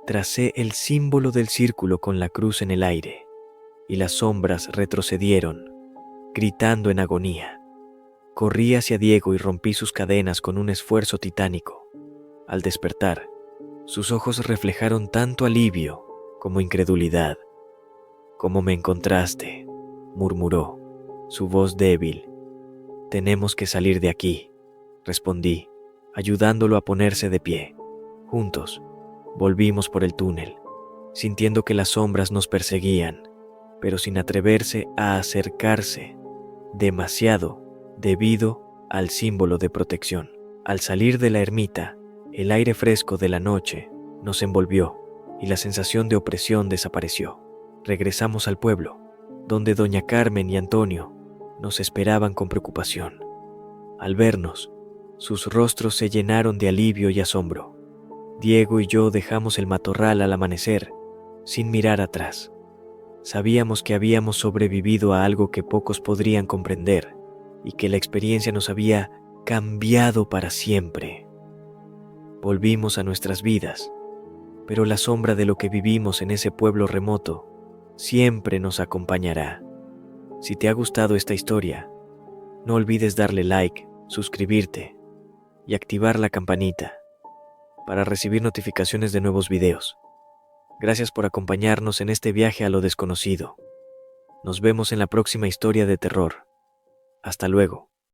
tracé el símbolo del círculo con la cruz en el aire, y las sombras retrocedieron, gritando en agonía. Corrí hacia Diego y rompí sus cadenas con un esfuerzo titánico. Al despertar, sus ojos reflejaron tanto alivio como incredulidad. «¿Cómo me encontraste?», murmuró. su voz débil. «Tenemos que salir de aquí», respondí, ayudándolo a ponerse de pie. Juntos, volvimos por el túnel, sintiendo que las sombras nos perseguían, pero sin atreverse a acercarse demasiado debido al símbolo de protección. Al salir de la ermita, el aire fresco de la noche nos envolvió y la sensación de opresión desapareció. Regresamos al pueblo, donde doña Carmen y Antonio nos esperaban con preocupación. Al vernos, sus rostros se llenaron de alivio y asombro. Diego y yo dejamos el matorral al amanecer, sin mirar atrás. Sabíamos que habíamos sobrevivido a algo que pocos podrían comprender y que la experiencia nos había cambiado para siempre. Volvimos a nuestras vidas, pero la sombra de lo que vivimos en ese pueblo remoto siempre nos acompañará. Si te ha gustado esta historia, no olvides darle like, suscribirte y activar la campanita para recibir notificaciones de nuevos videos. Gracias por acompañarnos en este viaje a lo desconocido. Nos vemos en la próxima historia de terror. Hasta luego.